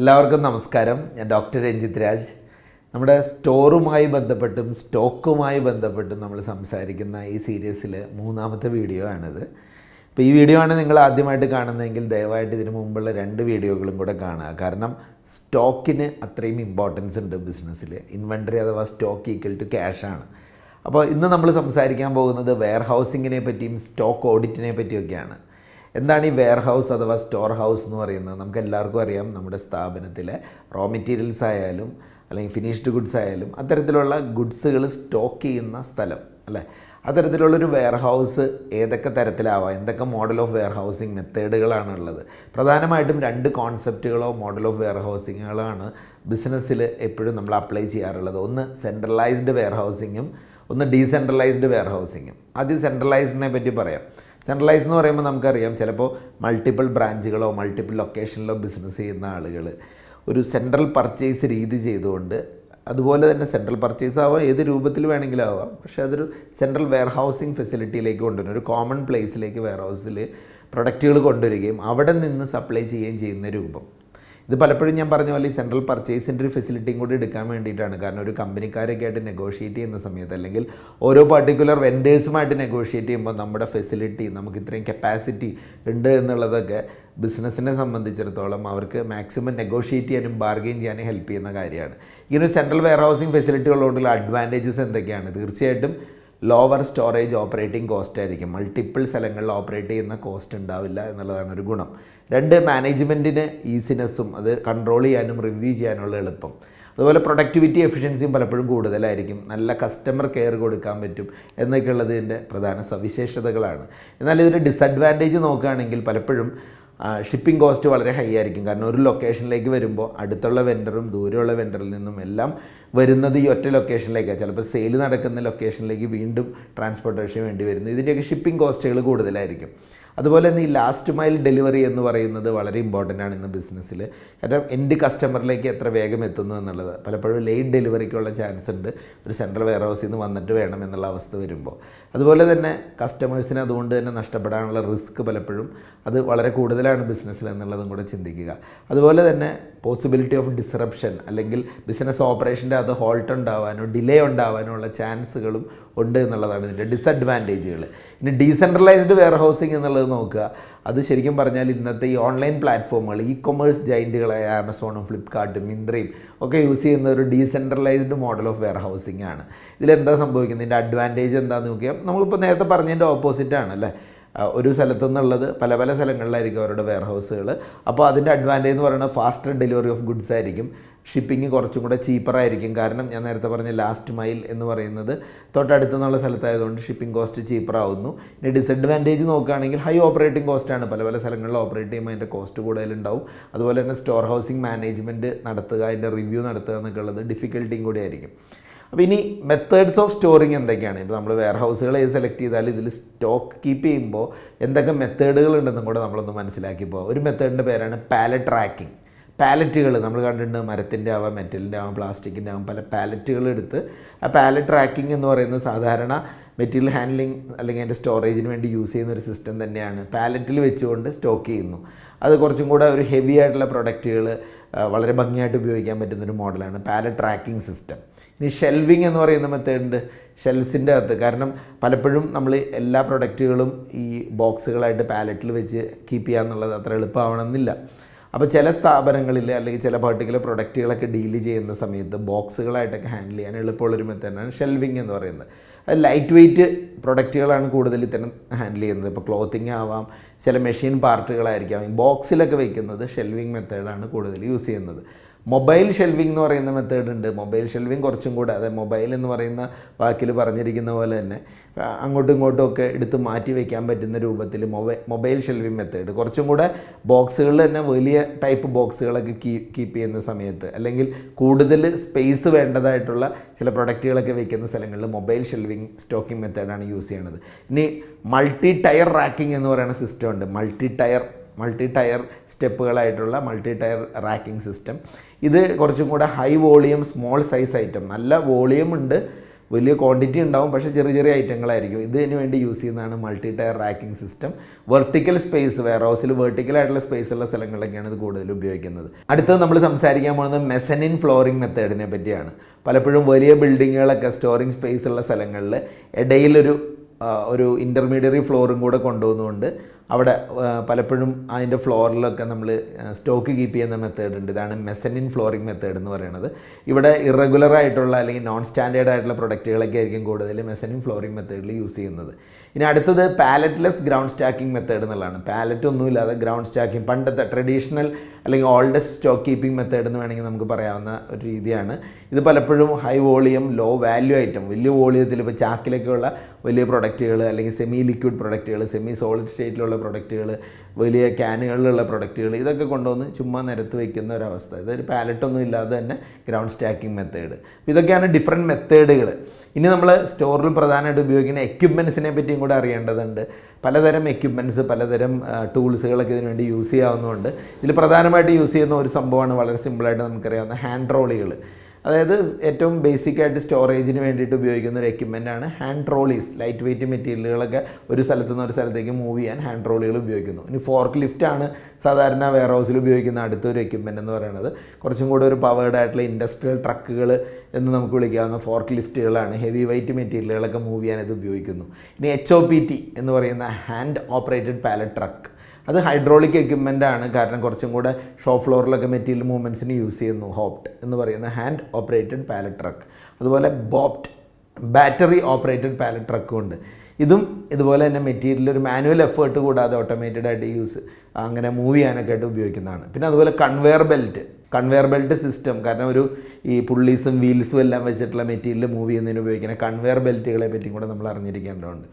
എല്ലാവർക്കും നമസ്കാരം. ഞാൻ ഡോക്ടർ രഞ്ജിത്ത് രാജ്. നമ്മുടെ സ്റ്റോറുമായി ബന്ധപ്പെട്ടും സ്റ്റോക്കുമായി ബന്ധപ്പെട്ടും നമ്മൾ സംസാരിക്കുന്ന ഈ സീരീസിൽ മൂന്നാമത്തെ വീഡിയോ ആണിത്. ഇപ്പോൾ ഈ വീഡിയോ ആണ് നിങ്ങൾ ആദ്യമായിട്ട് കാണുന്നതെങ്കിൽ ദയവായിട്ട് ഇതിനു മുമ്പുള്ള 2 വീഡിയോകളും കൂടെ കാണുക. കാരണം സ്റ്റോക്കിന് അത്രയും ഇമ്പോർട്ടൻസ് ഉണ്ട് ബിസിനസ്സിൽ. ഇൻവെൻ്ററി അഥവാ സ്റ്റോക്ക് ഈക്വൽ ടു ക്യാഷ് ആണ്. അപ്പോൾ ഇന്ന് നമ്മൾ സംസാരിക്കാൻ പോകുന്നത് വെയർ ഹൗസിങ്ങിനെ പറ്റിയും സ്റ്റോക്ക് ഓഡിറ്റിനെ പറ്റിയൊക്കെയാണ്. എന്താണ് ഈ വെയർ ഹൗസ് അഥവാ സ്റ്റോർ ഹൗസ് എന്ന് പറയുന്നത്? നമുക്ക് എല്ലാവർക്കും അറിയാം, നമ്മുടെ സ്ഥാപനത്തിലെ റോ മെറ്റീരിയൽസ് ആയാലും അല്ലെങ്കിൽ ഫിനിഷ്ഡ് ഗുഡ്സ് ആയാലും അത്തരത്തിലുള്ള ഗുഡ്സുകൾ സ്റ്റോക്ക് ചെയ്യുന്ന സ്ഥലം അല്ലേ. അത്തരത്തിലുള്ളൊരു വെയർ ഹൗസ് ഏതൊക്കെ തരത്തിലാവാം, എന്തൊക്കെ മോഡൽ ഓഫ് വെയർ ഹൗസിങ് മെത്തേഡുകളാണുള്ളത്? പ്രധാനമായിട്ടും 2 കോൺസെപ്റ്റുകളോ മോഡൽ ഓഫ് വെയർ ഹൗസിങ്ങുകളാണ് ബിസിനസ്സിൽ എപ്പോഴും നമ്മൾ അപ്ലൈ ചെയ്യാറുള്ളത്. ഒന്ന് സെൻട്രലൈസ്ഡ് വെയർ ഹൗസിങ്ങും ഒന്ന് ഡീസെൻട്രലൈസ്ഡ് വെയർ ഹൗസിങ്ങും. ആദ്യം സെൻട്രലൈസ്ഡിനെ പറ്റി പറയാം. സെൻട്രലൈസ് എന്ന് പറയുമ്പോൾ നമുക്കറിയാം, ചിലപ്പോൾ മൾട്ടിപ്പിൾ ബ്രാഞ്ചുകളോ മൾട്ടിപ്പിൾ ലൊക്കേഷനിലോ ബിസിനസ് ചെയ്യുന്ന ആളുകൾ ഒരു സെൻട്രൽ പർച്ചേസ് രീതി ചെയ്തുകൊണ്ട്, അതുപോലെ തന്നെ സെൻട്രൽ പർച്ചേസ് ആവാം, ഏത് രൂപത്തിൽ വേണമെങ്കിലും ആവാം, പക്ഷേ അതൊരു സെൻട്രൽ വെയർ ഹൗസിങ് ഫെസിലിറ്റിയിലേക്ക് കൊണ്ടുവരും. ഒരു കോമൺ പ്ലേസിലേക്ക് വെയർ ഹൗസിൽ പ്രൊഡക്റ്റുകൾ കൊണ്ടുവരികയും അവിടെ നിന്ന് സപ്ലൈ ചെയ്യുകയും ചെയ്യുന്ന രൂപം. ഇത് പലപ്പോഴും ഞാൻ പറഞ്ഞ പോലെ ഈ സെൻട്രൽ പർച്ചേസിൻ്റെ ഒരു ഫെസിലിറ്റിയും കൂടി എടുക്കാൻ വേണ്ടിയിട്ടാണ്. കാരണം ഒരു കമ്പനിക്കാരൊക്കെ ആയിട്ട് നെഗോഷിയേറ്റ് ചെയ്യുന്ന സമയത്ത് അല്ലെങ്കിൽ ഓരോ പർട്ടിക്കുലർ വെൻഡേഴ്സുമായിട്ട് നെഗോഷിയേറ്റ് ചെയ്യുമ്പോൾ നമ്മുടെ ഫെസിലിറ്റി, നമുക്ക് ഇത്രയും കപ്പാസിറ്റി ഉണ്ട് എന്നുള്ളതൊക്കെ ബിസിനസ്സിനെ സംബന്ധിച്ചിടത്തോളം അവർക്ക് മാക്സിമം നെഗോഷിയേറ്റ് ചെയ്യാനും ബാർഗെയിൻ ചെയ്യാനും ഹെൽപ്പ് ചെയ്യുന്ന കാര്യമാണ്. ഇങ്ങനെ സെൻട്രൽ വെയർ ഹൗസിങ് ഫെസിലിറ്റി ഉള്ളതുകൊണ്ടുള്ള അഡ്വാൻറ്റേജസ് എന്തൊക്കെയാണ്? തീർച്ചയായിട്ടും ലോവർ സ്റ്റോറേജ് ഓപ്പറേറ്റിംഗ് കോസ്റ്റ് ആയിരിക്കും. മൾട്ടിപ്പിൾ സ്ഥലങ്ങളിൽ ഓപ്പറേറ്റ് ചെയ്യുന്ന കോസ്റ്റ് ഉണ്ടാവില്ല എന്നുള്ളതാണ് ഒരു ഗുണം. 2, മാനേജ്മെൻറ്റിന് ഈസിനെസ്സും അത് കൺട്രോൾ ചെയ്യാനും റിവ്യൂ ചെയ്യാനുള്ള എളുപ്പം. അതുപോലെ പ്രൊഡക്ടിവിറ്റി എഫിഷ്യൻസിയും പലപ്പോഴും കൂടുതലായിരിക്കും. നല്ല കസ്റ്റമർ കെയർ കൊടുക്കാൻ പറ്റും എന്നൊക്കെ ഉള്ളത് ഇതിൻ്റെ പ്രധാന സവിശേഷതകളാണ്. എന്നാൽ ഇതിൻ്റെ ഡിസഡ്വാൻറ്റേജ് നോക്കുകയാണെങ്കിൽ പലപ്പോഴും ഷിപ്പിംഗ് കോസ്റ്റ് വളരെ ഹൈ ആയിരിക്കും. കാരണം ഒരു ലൊക്കേഷനിലേക്ക് വരുമ്പോൾ അടുത്തുള്ള വെൻഡറും ദൂരെയുള്ള വെൻഡറിൽ നിന്നും എല്ലാം വരുന്നത് ഈ ഒറ്റ ലൊക്കേഷനിലേക്കാണ്. ചിലപ്പോൾ സെയിൽ നടക്കുന്ന ലൊക്കേഷനിലേക്ക് വീണ്ടും ട്രാൻസ്പോർട്ടേഷൻ വേണ്ടി വരുന്നു. ഇതിൻ്റെയൊക്കെ ഷിപ്പിംഗ് കോസ്റ്റുകൾ കൂടുതലായിരിക്കും. അതുപോലെ തന്നെ ഈ ലാസ്റ്റ് മൈൽ ഡെലിവറി എന്ന് പറയുന്നത് വളരെ ഇമ്പോർട്ടൻ്റ് ആണ് ഇന്ന് ബിസിനസ്സിൽ. കാരണം എൻഡ് കസ്റ്റമറിലേക്ക് എത്ര വേഗം എത്തുന്നു എന്നുള്ളത്. പലപ്പോഴും ലേറ്റ് ഡെലിവറിക്കുള്ള ചാൻസ് ഉണ്ട് ഒരു സെൻട്രൽ വെയർ ഹൗസിൽ നിന്ന് വന്നിട്ട് വേണം എന്നുള്ള അവസ്ഥ വരുമ്പോൾ. അതുപോലെ തന്നെ കസ്റ്റമേഴ്സിന് അതുകൊണ്ട് തന്നെ നഷ്ടപ്പെടാനുള്ള റിസ്ക് പലപ്പോഴും അത് വളരെ കൂടുതലാണ് ബിസിനസ്സിൽ എന്നുള്ളതും കൂടെ ചിന്തിക്കുക. അതുപോലെ തന്നെ പോസിബിലിറ്റി ഓഫ് ഡിസ്റപ്ഷൻ അല്ലെങ്കിൽ ബിസിനസ് ഓപ്പറേഷൻ്റെ അത് ഹോൾട്ട് ഉണ്ടാവാനോ ഡിലേ ഉണ്ടാവാനോ ഉള്ള ചാൻസുകളും ഉണ്ട് എന്നുള്ളതാണ് ഇതിൻ്റെ ഡിസഡ്വാൻറ്റേജുകൾ. ഇനി ഡീസെൻട്രലൈസ്ഡ് വെയർ ഹൗസിംഗ് എന്നുള്ളത് നോക്കുക. അത് ശരിക്കും പറഞ്ഞാൽ ഇന്നത്തെ ഈ ഓൺലൈൻ പ്ലാറ്റ്ഫോമുകൾ, ഇ കൊമേഴ്സ് ജയൻറ്റുകളായ ആമസോണും ഫ്ലിപ്കാർട്ടും മിന്ത്രയും ഒക്കെ യൂസ് ചെയ്യുന്ന ഒരു decentralised model of warehousing ആണ്. ഇതിലെന്താ സംഭവിക്കുന്നത്? ഇതിൻ്റെ അഡ്വാൻറ്റേജ് എന്താണെന്ന് നോക്കിയാൽ നമ്മളിപ്പോൾ നേരത്തെ പറഞ്ഞതിൻ്റെ ഓപ്പോസിറ്റാണ് അല്ലേ. ഒരു സ്ഥലത്തു നിന്നുള്ളത് പല പല സ്ഥലങ്ങളിലായിരിക്കും അവരുടെ വെയർ ഹൗസുകൾ. അപ്പോൾ അതിൻ്റെ അഡ്വാൻറ്റേജ് എന്ന് പറയുന്നത് ഫാസ്റ്റർ ഡെലിവറി ഓഫ് ഗുഡ്സ് ആയിരിക്കും. ഷിപ്പിംഗ് കുറച്ചും കൂടെ ചീപ്പറായിരിക്കും. കാരണം ഞാൻ നേരത്തെ പറഞ്ഞ ലാസ്റ്റ് മൈൽ എന്ന് പറയുന്നത് തൊട്ടടുത്ത് നിന്നുള്ള സ്ഥലത്തായതുകൊണ്ട് ഷിപ്പിംഗ് കോസ്റ്റ് ചീപ്പറാവുന്നു. ഇനി ഡിസഡ്വാൻറ്റേജ് നോക്കുകയാണെങ്കിൽ ഹൈ ഓപ്പറേറ്റിംഗ് കോസ്റ്റാണ്. പല പല സ്ഥലങ്ങളിൽ ഓപ്പറേറ്റ് ചെയ്യുമ്പോൾ അതിൻ്റെ കോസ്റ്റ് കൂടുതലുണ്ടാവും. അതുപോലെ തന്നെ സ്റ്റോർ ഹൗസിംഗ് മാനേജ്മെൻറ്റ് നടത്തുക, അതിൻ്റെ റിവ്യൂ നടത്തുക എന്നൊക്കെ ഉള്ളത് ഡിഫിക്കൽട്ടിയും കൂടി ആയിരിക്കും. അപ്പോൾ ഇനി മെത്തേഡ്സ് ഓഫ് സ്റ്റോറിങ് എന്തൊക്കെയാണ്? ഇപ്പോൾ നമ്മൾ വെയർ ഹൗസുകൾ ഏത് സെലക്ട് ചെയ്താൽ ഇതിൽ സ്റ്റോക്ക് കീപ്പ് ചെയ്യുമ്പോൾ എന്തൊക്കെ മെത്തേഡുകൾ ഉണ്ടെന്നും കൂടെ നമ്മളൊന്ന് മനസ്സിലാക്കി പോകാം. ഒരു മെത്തേഡിൻ്റെ പേരാണ് പാലറ്റ് ട്രാക്കിംഗ്. പാലറ്റുകൾ നമ്മൾ കണ്ടിട്ടുണ്ട്, മരത്തിൻ്റെ ആവാം, മെറ്റലിൻ്റെ ആവാം, പ്ലാസ്റ്റിക്കിൻ്റെ ആവാം, പല പാലറ്റുകൾ എടുത്ത് ആ പാലറ്റ് ട്രാക്കിംഗ് എന്ന് പറയുന്നത് സാധാരണ മെറ്റീരിയൽ ഹാൻഡ്ലിംഗ് അല്ലെങ്കിൽ അതിൻ്റെ സ്റ്റോറേജിന് വേണ്ടി യൂസ് ചെയ്യുന്ന ഒരു സിസ്റ്റം തന്നെയാണ്. പാലറ്റിൽ വെച്ചുകൊണ്ട് സ്റ്റോക്ക് ചെയ്യുന്നു. അത് കുറച്ചും കൂടെ ഒരു ഹെവി ആയിട്ടുള്ള പ്രൊഡക്റ്റുകൾ വളരെ ഭംഗിയായിട്ട് ഉപയോഗിക്കാൻ പറ്റുന്നൊരു മോഡലാണ് പാലറ്റ് ട്രാക്കിംഗ് സിസ്റ്റം. ഇനി ഷെൽവിങ് എന്ന് പറയുന്ന മെത്തേഡുണ്ട്. ഷെൽഫ്സിൻ്റെ അകത്ത്, കാരണം പലപ്പോഴും നമ്മൾ എല്ലാ പ്രൊഡക്റ്റുകളും ഈ ബോക്സുകളായിട്ട് പാലറ്റിൽ വെച്ച് കീപ്പ് ചെയ്യുക എന്നുള്ളത് അത്ര എളുപ്പമാവണമെന്നില്ല. അപ്പോൾ ചില സ്ഥാപനങ്ങളിൽ അല്ലെങ്കിൽ ചില പർട്ടിക്കുലർ പ്രൊഡക്റ്റുകളൊക്കെ ഡീൽ ചെയ്യുന്ന സമയത്ത് ബോക്സുകളായിട്ടൊക്കെ ഹാൻഡിൽ ചെയ്യാൻ എളുപ്പമുള്ളൊരു മെത്തേഡാണ് ഷെൽവിങ് എന്ന് പറയുന്നത്. അത് ലൈറ്റ് വെയ്റ്റ് പ്രൊഡക്റ്റുകളാണ് കൂടുതൽ ഇത്തരം ഹാൻഡിൽ ചെയ്യുന്നത്. ഇപ്പോൾ ക്ലോത്തിങ് ആവാം, ചില മെഷീൻ പാർട്ടുകളായിരിക്കാം. ഈ ബോക്സിലൊക്കെ വയ്ക്കുന്നത് ഷെൽവിങ് മെത്തേഡാണ് കൂടുതൽ യൂസ് ചെയ്യുന്നത്. മൊബൈൽ ഷെൽവിംഗ് എന്ന് പറയുന്ന മെത്തേഡ് ഉണ്ട്. മൊബൈൽ ഷെൽവിംഗ് കുറച്ചും കൂടെ, അതായത് മൊബൈൽ എന്ന് പറയുന്ന വാക്കിൽ പറഞ്ഞിരിക്കുന്ന പോലെ തന്നെ അങ്ങോട്ടും ഇങ്ങോട്ടും ഒക്കെ എടുത്ത് മാറ്റി വയ്ക്കാൻ പറ്റുന്ന രൂപത്തിൽ മൊബൈൽ ഷെൽവിംഗ് മെത്തേഡ് കുറച്ചും കൂടെ ബോക്സുകളിൽ തന്നെ വലിയ ടൈപ്പ് ബോക്സുകളൊക്കെ കീപ്പ് ചെയ്യുന്ന സമയത്ത് അല്ലെങ്കിൽ കൂടുതൽ സ്പേസ് വേണ്ടതായിട്ടുള്ള ചില പ്രൊഡക്റ്റുകളൊക്കെ വയ്ക്കുന്ന സ്ഥലങ്ങളിൽ മൊബൈൽ ഷെൽവിംഗ് സ്റ്റോക്കിംഗ് മെത്തേഡാണ് യൂസ് ചെയ്യണത്. ഇനി മൾട്ടി ടയർ റാക്കിംഗ് എന്ന് പറയുന്ന സിസ്റ്റം ഉണ്ട്. മൾട്ടി ടയർ സ്റ്റെപ്പുകളായിട്ടുള്ള മൾട്ടി ടയർ റാക്കിംഗ് സിസ്റ്റം. ഇത് കുറച്ചും കൂടെ high volume small size item, നല്ല വോളിയം ഉണ്ട്, വലിയ ക്വാണ്ടിറ്റി ഉണ്ടാവും, പക്ഷേ ചെറിയ ചെറിയ ഐറ്റങ്ങളായിരിക്കും. ഇതിന് വേണ്ടി യൂസ് ചെയ്യുന്നതാണ് multi tier racking system. Vertical space, വെയർ ഹൗസിൽ വെർട്ടിക്കലായിട്ടുള്ള സ്പേസ് ഉള്ള സ്ഥലങ്ങളിലൊക്കെയാണ് ഇത് കൂടുതൽ ഉപയോഗിക്കുന്നത്. അടുത്തത് നമ്മൾ സംസാരിക്കാൻ പോകുന്നത് മെസനിൻ ഫ്ലോറിംഗ് മെത്തേഡിനെ പറ്റിയാണ്. പലപ്പോഴും വലിയ ബിൽഡിങ്ങുകളൊക്കെ സ്റ്റോറിംഗ് സ്പേസ് ഉള്ള സ്ഥലങ്ങളിൽ ഇടയിലൊരു ഇൻ്റർമീഡിയറി ഫ്ലോറും കൂടെ കൊണ്ടുവന്നുകൊണ്ട് അവിടെ പലപ്പോഴും അതിൻ്റെ ഫ്ലോറിലൊക്കെ നമ്മൾ സ്റ്റോക്ക് കീപ്പ് ചെയ്യുന്ന മെത്തേഡ് ഉണ്ട്. ഇതാണ് മെസനിൻ ഫ്ലോറിംഗ് മെത്തേഡ് എന്ന് പറയുന്നത്. ഇവിടെ ഇറഗുലർ ആയിട്ടുള്ള അല്ലെങ്കിൽ നോൺ സ്റ്റാൻഡേർഡ് ആയിട്ടുള്ള പ്രൊഡക്റ്റുകളൊക്കെ ആയിരിക്കും കൂടുതൽ മെസനിൻ ഫ്ലോറിംഗ് മെത്തേഡിൽ യൂസ് ചെയ്യുന്നത്. ഇനി അടുത്തത് പാലറ്റ്ലെസ് ഗ്രൗണ്ട് സ്റ്റാക്കിംഗ് മെത്തേഡ് എന്നുള്ളതാണ്. പാലറ്റ് ഒന്നുമില്ലാതെ ഗ്രൗണ്ട് സ്റ്റാക്കിംഗ്, പണ്ടത്തെ ട്രഡീഷണൽ അല്ലെങ്കിൽ ഓൾഡസ്റ്റ് സ്റ്റോക്ക് കീപ്പിംഗ് മെത്തേഡ് എന്ന് വേണമെങ്കിൽ നമുക്ക് പറയാവുന്ന ഒരു രീതിയാണ്. ഇത് പലപ്പോഴും high volume low value item, വലിയ വോളിയത്തിൽ ഇപ്പോൾ ചാക്കിലൊക്കെയുള്ള വലിയ പ്രൊഡക്റ്റുകൾ അല്ലെങ്കിൽ സെമി ലിക്വിഡ് പ്രൊഡക്റ്റുകൾ, സെമി സോളിഡ് സ്റ്റേറ്റിലുള്ള പ്രൊഡക്റ്റുകൾ, വലിയ ക്യാനുകളിലുള്ള പ്രൊഡക്റ്റുകൾ, ഇതൊക്കെ കൊണ്ടുവന്ന് ചുമ്മാ നിരത്ത് വയ്ക്കുന്ന ഒരവസ്ഥ. ഇതൊരു പാലറ്റൊന്നും ഇല്ലാതെ തന്നെ ഗ്രൗണ്ട് സ്റ്റാക്കിംഗ് മെത്തേഡ്. ഇതൊക്കെയാണ് ഡിഫറെൻറ്റ് മെത്തേഡുകൾ. ഇനി നമ്മൾ സ്റ്റോറിൽ പ്രധാനമായിട്ട് ഉപയോഗിക്കുന്ന എക്യുപ്മെൻറ്റ്സിനെ പറ്റിയും കൂടെ അറിയേണ്ടതുണ്ട്. പലതരം എക്യുപ്മെൻറ്റ്സ്, പലതരം ടൂൾസുകളൊക്കെ ഇതിനു വേണ്ടി യൂസ് ചെയ്യാവുന്നതുകൊണ്ട് ഇതിൽ പ്രധാനമായിട്ട് യൂസ് ചെയ്യുന്ന ഒരു സംഭവമാണ് വളരെ സിമ്പിളായിട്ട് നമുക്കറിയാവുന്ന ഹാൻഡ് ട്രോളികൾ. അതായത് ഏറ്റവും ബേസിക്കായിട്ട് സ്റ്റോറേജിന് വേണ്ടിയിട്ട് ഉപയോഗിക്കുന്ന ഒരു എക്യുപ്മെൻ്റാണ് ഹാൻഡ് ട്രോളീസ്. ലൈറ്റ് വെയ്റ്റ് മെറ്റീരിയലുകളൊക്കെ ഒരു സ്ഥലത്തു നിന്ന് ഒരു സ്ഥലത്തേക്ക് മൂവ് ചെയ്യാൻ ഹാൻഡ് ട്രോളികൾ ഉപയോഗിക്കുന്നു. ഇനി ഫോർക്ക് ലിഫ്റ്റാണ് സാധാരണ വെയർ ഹൗസിൽ ഉപയോഗിക്കുന്ന അടുത്തൊരു എക്യുപ്മെൻ്റ് എന്ന് പറയുന്നത്. കുറച്ചും കൂടെ ഒരു പവേർഡ് ആയിട്ടുള്ള ഇൻഡസ്ട്രിയൽ ട്രക്കുകൾ എന്ന് നമുക്ക് വിളിക്കാവുന്ന ഫോർക്ക് ലിഫ്റ്റുകളാണ്. ഹെവി വെയ്റ്റ് മെറ്റീരിയലുകളൊക്കെ മൂവ് ചെയ്യാൻ ഇത് ഉപയോഗിക്കുന്നു. ഇനി HOPT എന്ന് പറയുന്ന ഹാൻഡ് ഓപ്പറേറ്റഡ് പാലറ്റ് ട്രക്ക്, അത് ഹൈഡ്രോളിക് എക്യുപ്മെൻ്റ് ആണ്. കാരണം കുറച്ചും കൂടെ ഷോ ഫ്ലോറിലൊക്കെ മെറ്റീരിയൽ മൂവ്മെൻറ്റ്സിന് യൂസ് ചെയ്യുന്നു. ഹോപ്റ്റ് എന്ന് പറയുന്ന ഹാൻഡ് ഓപ്പറേറ്റഡ് പാലറ്റ് ട്രക്ക്. അതുപോലെ ബോപ്റ്റ്, ബാറ്ററി ഓപ്പറേറ്റഡ് പാലറ്റ് ട്രക്കും ഉണ്ട്. ഇതും ഇതുപോലെ തന്നെ മെറ്റീരിയൽ ഒരു മാനുവൽ എഫേർട്ട് കൂടാതെ ഓട്ടോമേറ്റഡ് ആയിട്ട് അങ്ങനെ മൂവ് ചെയ്യാനൊക്കെ ആയിട്ട് ഉപയോഗിക്കുന്നതാണ്. പിന്നെ അതുപോലെ കൺവെയർ ബെൽറ്റ് സിസ്റ്റം, കാരണം ഈ പുള്ളീസും വീൽസും എല്ലാം വെച്ചിട്ടുള്ള മെറ്റീരിയൽ മൂവ് ചെയ്യുന്നതിന് ഉപയോഗിക്കുന്ന കൺവെയർ ബെൽറ്റുകളെ പറ്റിയും കൂടെ നമ്മൾ അറിഞ്ഞിരിക്കേണ്ടതുണ്ട്.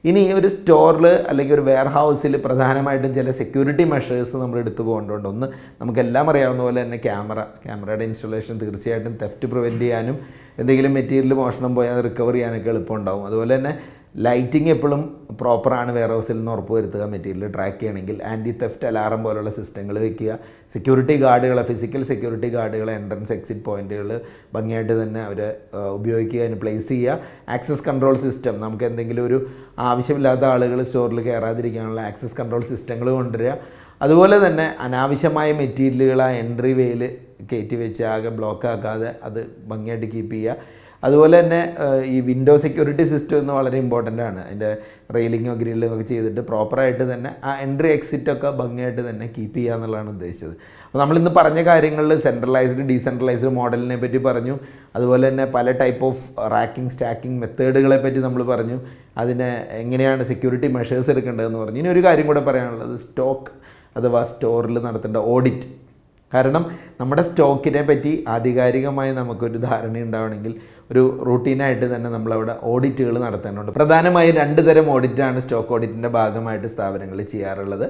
ഇനി ഒരു സ്റ്റോറിൽ അല്ലെങ്കിൽ ഒരു വെയർ ഹൗസിൽ പ്രധാനമായിട്ടും ചില സെക്യൂരിറ്റി മെഷേഴ്സ് നമ്മൾ എടുത്തു പോകേണ്ടതുണ്ട്. ഒന്ന്, നമുക്കെല്ലാം അറിയാവുന്ന പോലെ തന്നെ ക്യാമറയുടെ ഇൻസ്റ്റലേഷൻ തീർച്ചയായിട്ടും തെഫ്റ്റ് പ്രിവെൻറ്റ് ചെയ്യാനും എന്തെങ്കിലും മെറ്റീരിയൽ മോഷണം പോയാൽ റിക്കവർ ചെയ്യാനൊക്കെ എളുപ്പമുണ്ടാവും. അതുപോലെ തന്നെ ലൈറ്റിംഗ് എപ്പോഴും പ്രോപ്പറാണ് വെയർ ഹൗസിൽ നിന്ന് ഉറപ്പ് വരുത്തുക. മെറ്റീരിയൽ ട്രാക്ക് ചെയ്യണമെങ്കിൽ ആൻറ്റി തെഫ്റ്റ് അലാറം പോലുള്ള സിസ്റ്റങ്ങൾ വെക്കുക. സെക്യൂരിറ്റി ഗാർഡുകളെ, ഫിസിക്കൽ സെക്യൂരിറ്റി ഗാർഡുകളെ, എൻട്രൻസ് എക്സിറ്റ് പോയിൻറ്റുകൾ ഭംഗിയായിട്ട് തന്നെ അവർ ഉപയോഗിക്കുക, അതിന് പ്ലേസ് ചെയ്യുക. ആക്സസ് കൺട്രോൾ സിസ്റ്റം, നമുക്ക് എന്തെങ്കിലും ഒരു ആവശ്യമില്ലാത്ത ആളുകൾ സ്റ്റോറിൽ കയറാതിരിക്കാനുള്ള ആക്സസ് കൺട്രോൾ സിസ്റ്റങ്ങൾ കൊണ്ടുവരിക. അതുപോലെ തന്നെ അനാവശ്യമായ മെറ്റീരിയലുകൾ ആ എൻട്രി വേയിൽ കയറ്റി വെച്ച് ആകെ ബ്ലോക്ക് ആക്കാതെ അത് ഭംഗിയായിട്ട് കീപ്പ് ചെയ്യുക. അതുപോലെ തന്നെ ഈ വിൻഡോ സെക്യൂരിറ്റി സിസ്റ്റം എന്ന് വളരെ ഇമ്പോർട്ടൻ്റ് ആണ്. അതിൻ്റെ റെയിലിങ്ങോ ഗ്രില്ലോ ഒക്കെ ചെയ്തിട്ട് പ്രോപ്പറായിട്ട് തന്നെ ആ എൻട്രി എക്സിറ്റൊക്കെ ഭംഗിയായിട്ട് തന്നെ കീപ്പ് ചെയ്യുക എന്നുള്ളതാണ് ഉദ്ദേശിച്ചത്. അപ്പോൾ നമ്മളിന്ന് പറഞ്ഞ കാര്യങ്ങളിൽ സെൻട്രലൈസ്ഡ് ഡീസെൻട്രലൈസ്ഡ് മോഡലിനെ പറ്റി പറഞ്ഞു. അതുപോലെ തന്നെ പല ടൈപ്പ് ഓഫ് റാക്കിംഗ് സ്റ്റാക്കിംഗ് മെത്തേഡുകളെ പറ്റി നമ്മൾ പറഞ്ഞു. അതിനെ എങ്ങനെയാണ് സെക്യൂരിറ്റി മെഷേഴ്സ് എടുക്കേണ്ടതെന്ന് പറഞ്ഞു. ഇനി ഒരു കാര്യം കൂടെ പറയാനുള്ളത് സ്റ്റോക്ക് അഥവാ സ്റ്റോറിൽ നടത്തേണ്ട ഓഡിറ്റ്. കാരണം നമ്മുടെ സ്റ്റോക്കിനെ പറ്റി ആധികാരികമായി നമുക്കൊരു ധാരണ ഉണ്ടാവണമെങ്കിൽ ഒരു റൂട്ടീനായിട്ട് തന്നെ നമ്മളവിടെ ഓഡിറ്റുകൾ നടത്തേണ്ടതുണ്ട്. പ്രധാനമായും 2 തരം ഓഡിറ്റാണ് സ്റ്റോക്ക് ഓഡിറ്റിൻ്റെ ഭാഗമായിട്ട് സ്ഥാപനങ്ങൾ ചെയ്യാറുള്ളത്.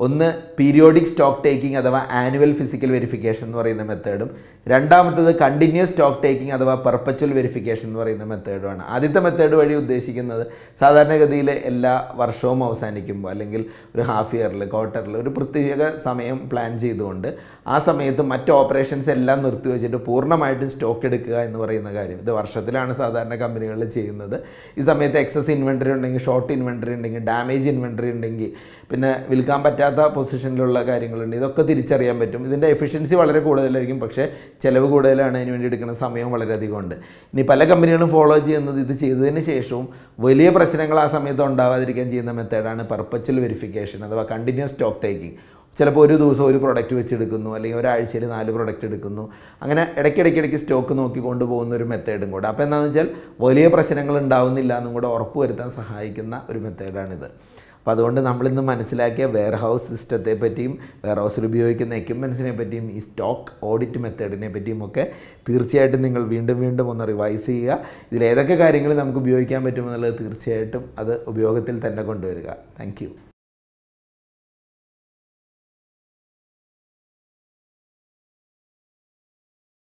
ഒന്ന്, പീരിയോഡിക് സ്റ്റോക്ക് ടേക്കിംഗ് അഥവാ ആനുവൽ ഫിസിക്കൽ വെരിഫിക്കേഷൻ എന്ന് പറയുന്ന മെത്തേഡും രണ്ടാമത്തത് കണ്ടിന്യൂസ് സ്റ്റോക്ക് ടേക്കിംഗ് അഥവാ പെർപ്പച്വൽ വെരിഫിക്കേഷൻ എന്ന് പറയുന്ന മെത്തേഡുമാണ്. ആദ്യത്തെ മെത്തേഡ് വഴി ഉദ്ദേശിക്കുന്നത് സാധാരണഗതിയിൽ എല്ലാ വർഷവും അവസാനിക്കുമ്പോൾ അല്ലെങ്കിൽ ഒരു ഹാഫ് ഇയറിൽ, ക്വാർട്ടറിൽ ഒരു പ്രത്യേക സമയം പ്ലാൻ ചെയ്തുകൊണ്ട് ആ സമയത്ത് മറ്റ് ഓപ്പറേഷൻസ് എല്ലാം നിർത്തിവെച്ചിട്ട് പൂർണ്ണമായിട്ടും സ്റ്റോക്ക് എടുക്കുക എന്ന് പറയുന്ന കാര്യം. ഇത് വർഷത്തിലാണ് സാധാരണ കമ്പനികളിൽ ചെയ്യുന്നത്. ഈ സമയത്ത് എക്സസ് ഇൻവെൻറ്ററി ഉണ്ടെങ്കിൽ, ഷോർട്ട് ഇൻവെൻറ്ററി ഉണ്ടെങ്കിൽ, ഡാമേജ് ഇൻവെൻറ്ററി ഉണ്ടെങ്കിൽ, പിന്നെ വിൽക്കാൻ പറ്റാത്ത പൊസിഷനിലുള്ള കാര്യങ്ങളുണ്ട്, ഇതൊക്കെ തിരിച്ചറിയാൻ പറ്റും. ഇതിൻ്റെ എഫിഷ്യൻസി വളരെ കൂടുതലായിരിക്കും, പക്ഷേ ചിലവ് കൂടുതലാണ്. അതിന് വേണ്ടി എടുക്കുന്ന സമയവും വളരെയധികം ഉണ്ട്. ഇനി പല കമ്പനികളും ഫോളോ ചെയ്യുന്നത് ഇത് ചെയ്തതിന് ശേഷവും വലിയ പ്രശ്നങ്ങൾ ആ സമയത്ത് ഉണ്ടാവാതിരിക്കാൻ ചെയ്യുന്ന മെത്തേഡാണ് പെർപ്പച്വൽ വെരിഫിക്കേഷൻ അഥവാ കണ്ടിന്യൂസ് സ്റ്റോക്ക് ടേക്കിംഗ്. ചിലപ്പോൾ ഒരു ദിവസം ഒരു പ്രൊഡക്റ്റ് വെച്ചെടുക്കുന്നു, അല്ലെങ്കിൽ ഒരാഴ്ചയിൽ 4 പ്രൊഡക്റ്റ് എടുക്കുന്നു. അങ്ങനെ ഇടയ്ക്കിടയ്ക്ക് സ്റ്റോക്ക് നോക്കി കൊണ്ടുപോകുന്ന ഒരു മെത്തേഡും കൂടെ. അപ്പോൾ എന്താണെന്ന് വെച്ചാൽ വലിയ പ്രശ്നങ്ങൾ ഉണ്ടാവുന്നില്ല എന്നും കൂടെ ഉറപ്പ് വരുത്താൻ സഹായിക്കുന്ന ഒരു മെത്തേഡാണിത്. അപ്പോൾ അതുകൊണ്ട് നമ്മളിന്ന് മനസ്സിലാക്കിയ വെയർ ഹൗസ് സിസ്റ്റത്തെ പറ്റിയും വെയർ ഹൗസിൽ ഉപയോഗിക്കുന്ന എക്യുപ്മെൻറ്റ്സിനെ പറ്റിയും ഈ സ്റ്റോക്ക് ഓഡിറ്റ് മെത്തേഡിനെ പറ്റിയും ഒക്കെ തീർച്ചയായിട്ടും നിങ്ങൾ വീണ്ടും ഒന്ന് റിവൈസ് ചെയ്യുക. ഇതിലേതൊക്കെ കാര്യങ്ങൾ നമുക്ക് ഉപയോഗിക്കാൻ പറ്റുമെന്നുള്ളത് തീർച്ചയായിട്ടും അത് ഉപയോഗത്തിൽ തന്നെ കൊണ്ടുവരിക. താങ്ക്